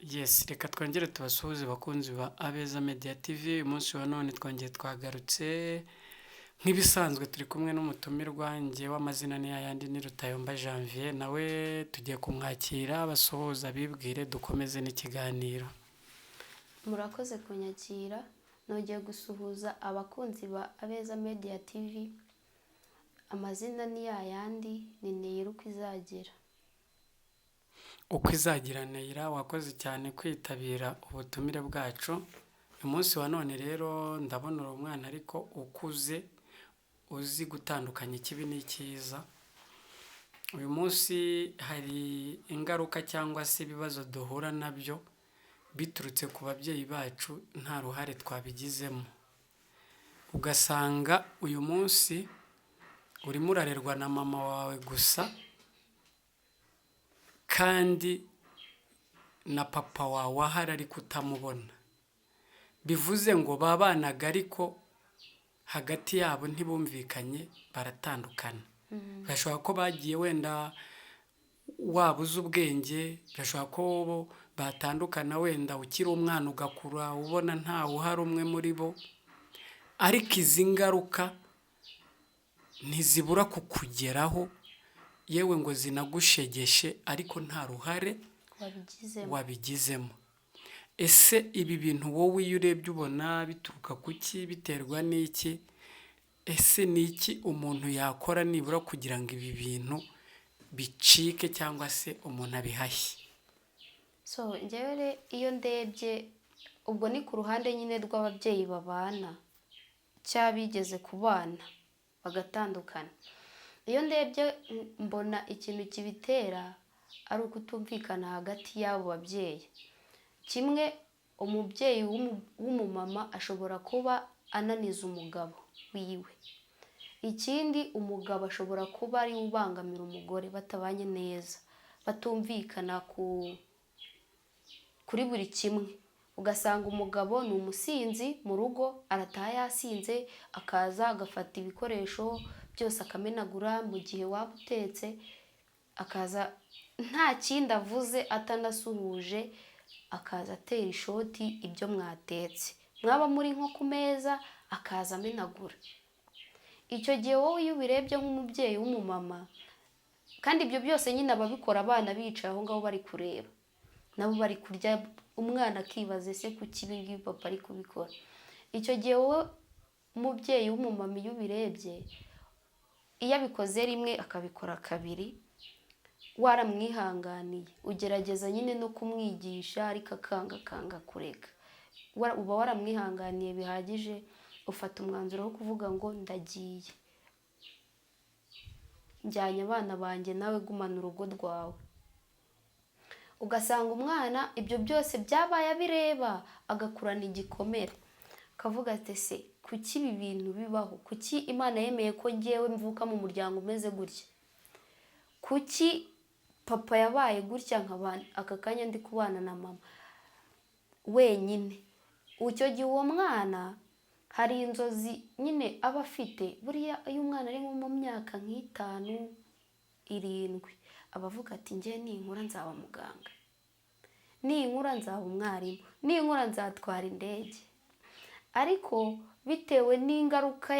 Yes, reka twongere tubasuhuze bakunzi ba Abeza Media TV. Umunsi wa none twongeye twagarutse nk'ibisanzwe turi kumwe n'umutumirwa njye w'amazina ni yayandi ni Rutayomba Janvier, nawe tugiye kumwakira basuhuza bibwire dukomeze n'ikiganiro. Murakoze kunyakira, nongeye gusuhuza abakunzi ba Abeza Media TV. Amazina ni yayandi ni Neyira uko izagira. Uko izagira Neyira, wakoze cyane kwitabira ubutumire bwacu. Uyu munsi wa none rero ndabona uri umwana ariko ukuze uzi gutandukanya ikibi n'icyiza. Uyu munsi hari ingaruka cyangwa se ibibazo duhura nabyo biturutse ku babyeyi bacu nta ruhare twabigizemo. Ugasanga uyu munsi urimo urarerwa na mama wawe gusa kandi na papa wawe ahari ariko utamubona. Bivuze ngo babanaga ariko hagati yabo ntibumvikanye, baratandukana. Bashobora ko bagiye wenda wabuze ubwenge, bashobora ko batandukana wenda ukiri umwana ugakura ubona ntawe uhari umwe muri bo, ariko izi ngaruka ntizibura kukugeraho yewe ngo zinagushegeshe ariko nta ruhare wabigizemo. Ese ibi bintu wowe iyo urebye ubona bituruka kuki, biterwa n'iki? Ese ni iki umuntu yakora nibura kugira ngo ibi bintu bicike cyangwa se umuntu abihashye? Njyewe iyo ndebye ubwo ni ku ruhande nyine rw'ababyeyi babana cyangwa bigeze kubana bagatandukana. Iyo ndebye mbona ikintu kibitera ari ukutumvikana hagati y'abo babyeyi. Kimwe, umubyeyi w'umumama ashobora kuba ananiza umugabo wiwe. Ikindi, umugabo ashobora kuba ari ubangamira umugore, batabanye neza, batumvikana kuri buri kimwe. Ugasanga umugabo ni umusinzi mu rugo, arataha yasinze, akaza agafata ibikoresho byose akamenagura mu gihe waba utetse, akaza nta kindi avuze atanasuhuje, akaza atera ishoti ibyo mwatetse. Mwaba muri nko ku meza akaza amenagura. Icyo gihe wowe iyo ubirebye nk'umubyeyi w'umumama, kandi ibyo byose nyine ababikora abana bicaye aho ngaho bari kureba, nabo bari kurya, umwana akibaza ese kuki ibi ngibi papa ari kubikora. Icyo gihe wowe umubyeyi w'umumama iyo ubirebye, iyo abikoze rimwe akabikora kabiri, waramwihanganiye, ugerageza nyine no kumwigisha ariko akanga kureka. Uba waramwihanganiye bihagije, ufata umwanzuro wo kuvuga ngo ndagiye, njyanye abana banjye, nawe gumana urugo rwawe. Ugasanga umwana ibyo byose byabaye abireba, agakurana igikomere, akavuga ati ese kuki ibi bintu bibaho? Kuki Imana yemeye ko njyewe mvuka mu muryango umeze gutya? Kuki papa yabaye gutya nk'abana aka kanya ndi kubana na mama wenyine? Icyo gihe uwo mwana hari inzozi nyine aba afite. Buriya iyo umwana ari nko mu myaka nk'itanu, 7, aba avuga ati njye ninkura nzaba muganga, ninkura nzaba umwarimu, ninkura nzatwara indege. Ariko bitewe n'ingaruka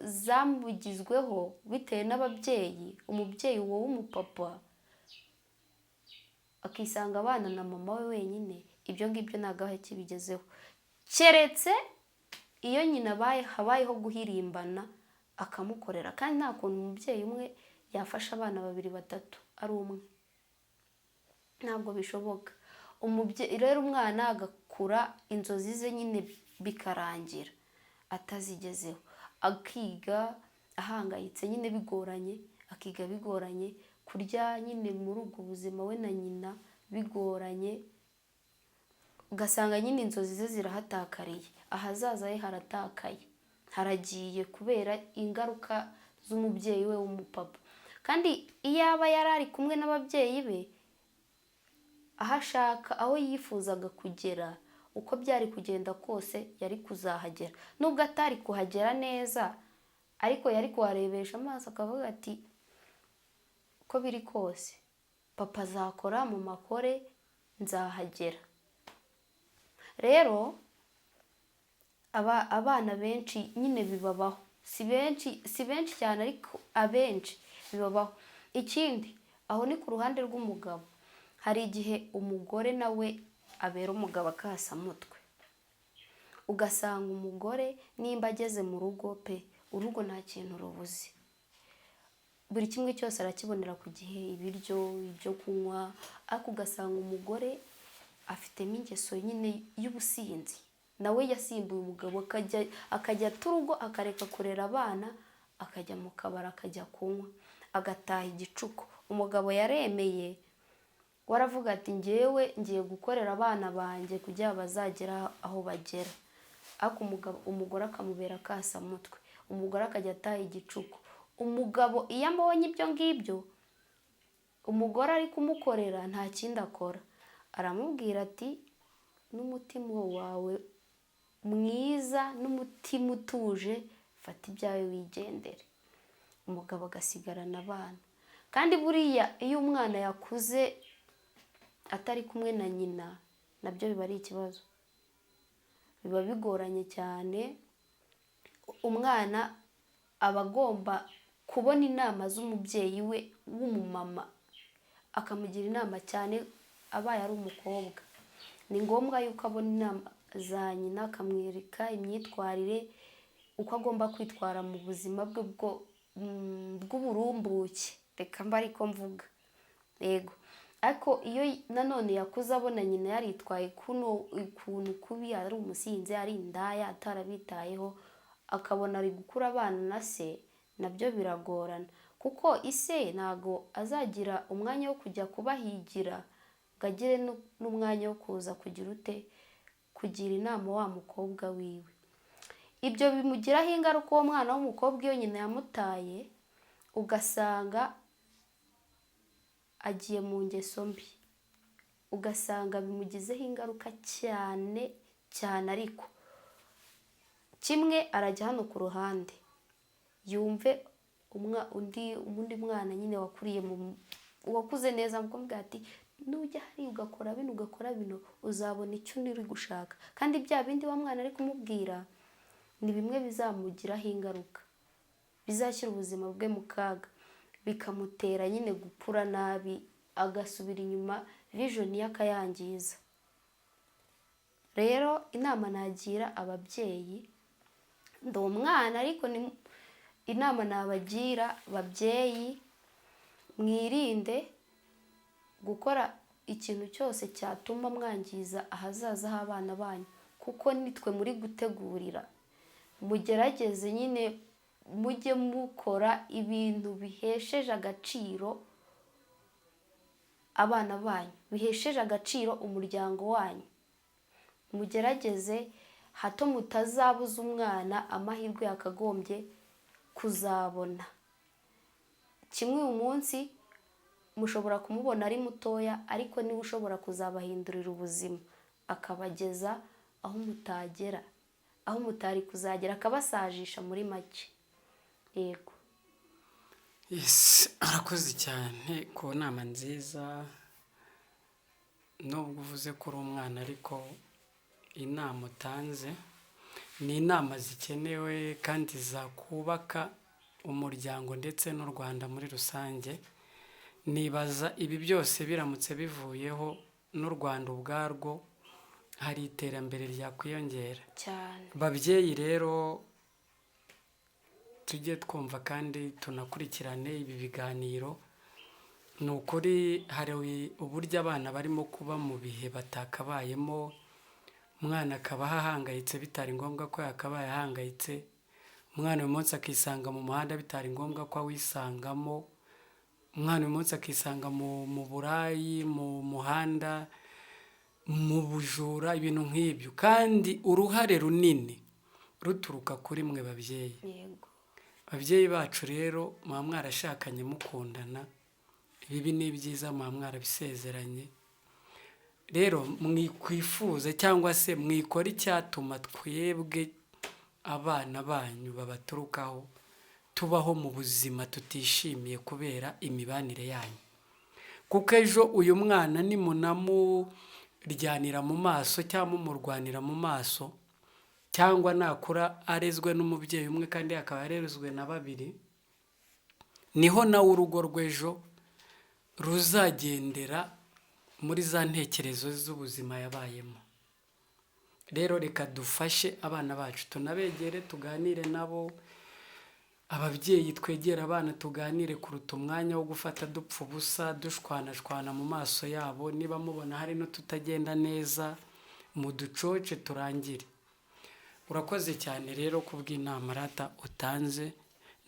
zamugizweho bitewe n'ababyeyi, umubyeyi wowe w'umupapa akisanga abana na mama we wenyine, ibyo ngibyo ntabwo aba akibigezeho. Keretse iyo nyina habayeho guhirimbana akamukorera, kandi nta kuntu umubyeyi umwe yafasha abana 2, 3 ari umwe, ntabwo bishoboka. Rero umwana agakura inzozi ze nyine bikarangira atazigezeho, akiga ahangayitse nyine bigoranye, akiga bigoranye, kurya nyine muri ubwo buzima we na nyina bigoranye. Ugasanga nyine inzozi ze zirahatakariye, ahazaza he haratakaye, haragiye kubera ingaruka z'umubyeyi we w'umupapa. Kandi iyo aba yari ari kumwe n'ababyeyi be, aho ashaka, aho yifuzaga kugera, uko byari kugenda kose yari kuzahagera. Nubwo atari kuhagera neza, ariko yari kuharebesha amaso akavuga ati uko biri kose papa azakora mu makore nzahagera. Rero abana benshi nyine bibabaho, si benshi cyane ariko abenshi bibabaho. Ikindi aho ni ku ruhande rw'umugabo, hari igihe umugore nawe abera umugabo akasamutwe, ugasanga umugore nimba ageze mu rugo pe, urugo nta kintu rubuze, buri kimwe cyose arakibonera ku gihe, ibiryo, ibyo kunywa, ariko ugasanga umugore afitemo ingeso nyine y'ubusinzi, nawe yasimbuye umugabo, akajya ata urugo akareka kurera abana, akajya mu kabari akajya kunywa, agataha igicuku. Umugabo yaremeye, waravuga ati njyewe ngiye gukorera abana banjye kugira bazagera aho bagera, ariko umugore akamubera akasamutwe, umugore akajya ataha igicuku. Umugabo iyo amubonye ibyo ngibyo, umugore ari kumukorera nta kindi akora, aramubwira ati n'umutima wawe mwiza n'umutima utuje, fata ibyawe wigendere. Umugabo agasigarana abana. Kandi buriya iyo umwana yakuze atari kumwe na nyina, nabyo biba ari ikibazo, biba bigoranye cyane. Umwana aba agomba kubona inama z'umubyeyi we w'umumama, akamugira inama cyane abaye ari umukobwa. Ni ngombwa yuko abona inama za nyina, akamwereka imyitwarire, uko agomba kwitwara mu buzima bwe bw'uburumbuke, reka mba ariko mvuga, yego. Ariko iyo nanone yakuze abona nyina yaritwaye ukuntu kubi, ari umusinzi, ari indaya, atarabitayeho, akabona ari gukura abana na se, nabyo biragorana, kuko ise ntago azagira umwanya wo kujya kubahigira, ngo agire n'umwanya wo kuza kugira inama wa mukobwa wiwe. Ibyo bimugiraho ingaruka uwo mwana w'umukobwa iyo nyina yamutaye, ugasanga agiye mu ngeso mbi, ugasanga bimugizeho ingaruka cyane cyane. Ariko kimwe arajya hano ku ruhande, yumve undi mwana nyine wakuze neza, mukobwa ati nujya hari ugakora bino uzabona icyo uri gushaka. Kandi bya bindi wa mwana ari kumubwira ni bimwe bizamugiraho ingaruka, bizashyira ubuzima bwe mu kaga, bikamutera nyine gukura nabi, agasubira inyuma, vision ye akayangiza. Rero inama nagira ababyeyi, ndi umwana ariko inama nabagira babyeyi, mwirinde gukora ikintu cyose cyatuma mwangiza ahazaza h'abana banyu, kuko nitwe muri gutegurira. Mugerageze nyine mujye mukora ibintu bihesheje agaciro abana banyu, bihesheje agaciro umuryango wanyu. Mugerageze hato mutazabuza umwana amahirwe yakagombye kuzabona. Kimwe uyu munsi mushobora kumubona ari mutoya, ariko niwe ushobora kuzabahindurira ubuzima, akabageza aho mutagera, aho mutari kuzagera, akabasajisha muri make. Yego. Yes, arakoze cyane ku nama nziza. Nubwo uvuze ko uri umwana, ariko inama utanze ni inama zikenewe kandi zakubaka umuryango ndetse n'u Rwanda muri rusange. Nibaza ibi byose biramutse bivuyeho, n'u Rwanda ubwarwo hari iterambere ryakwiyongera cyane. Babyeyi rero, tujye twumva kandi tunakurikirane ibi biganiro. Ni ukuri hari uburyo abana barimo kuba mu bihe batakabayemo, umwana akaba ahangayitse bitari ngombwa ko yakabaye ahangayitse, umwana uyu munsi akisanga mu muhanda bitari ngombwa ko awisangamo, umwana uyu munsi akisanga mu burayi, mu muhanda, mu bujura, ibintu nk'ibyo. Kandi uruhare runini ruturuka kuri mwe babyeyi. Yego. Babyeyi bacu rero, muba mwarashakanye mukundana, ibibi n'ibyiza muba mwarabisezeranye. Rero mwikwifuza cyangwa se mwikora icyatuma twebwe abana banyu babaturukaho tubaho mu buzima tutishimiye kubera imibanire yanyu. kuko ejo uyu mwana nimunamuryanira mu maso cyangwa mumurwanira mu maso, cyangwa nakura arezwe n'umubyeyi umwe kandi akaba yarezwe na babiri, niho nawe urugo rw'ejo ruzagendera muri za ntekerezo z'ubuzima yabayemo. Rero reka dufashe abana bacu, tunabegere, tuganire nabo. Ababyeyi twegera abana tuganire, kuruta umwanya wo gufata dupfa ubusa dushwanashwana mu maso yabo. Niba mubona hari n'ututagenda neza, mu ducoce turangire. Urakoze cyane rero kubw'inama rata utanze,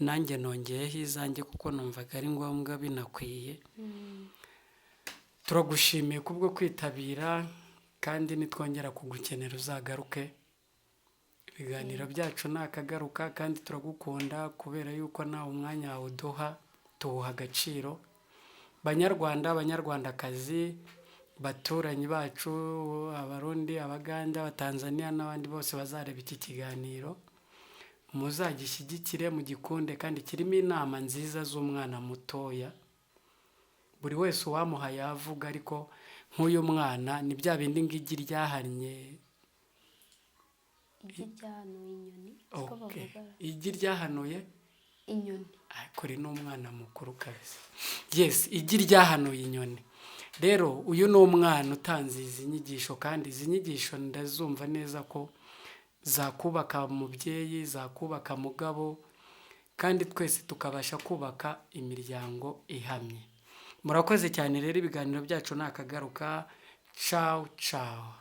nanjye nongeyeho izanjye kuko numvaga ari ngombwa binakwiye. Turagushimiye kubwo kwitabira, kandi nitwongera kugukenera uzagaruke. Ibiganiro byacu nakagaruka, kandi turagukunda kubera yuko nawe umwanya wawe uduha tuwuha agaciro. Banyarwanda, banyarwandakazi, baturanyi bacu, abarundi, abaganda, abatanzania n'abandi bose bazareba iki kiganiro, muzagishyigikire, mugikunde, kandi kirimo inama nziza z'umwana mutoya. Buri wese uwamuha yavuga, ariko nk'uyu mwana ni bya bindi ngigi ryahannye. igi ryahanuye inyoni, siko Okay. bavuga. Igi ryahanuye Inyoni. kuri n'umwana mukuru kabisa. Yes, igi ryahanuye inyoni. Rero uyu ni umwana utanze izi nyigisho, kandi izi nyigisho ndazumva neza ko zakubaka umubyeyi, zakubaka mugabo, kandi twese tukabasha kubaka imiryango ihamye. Murakoze cyane rero, ibiganiro byacu nakagaruka. Ciao ciao.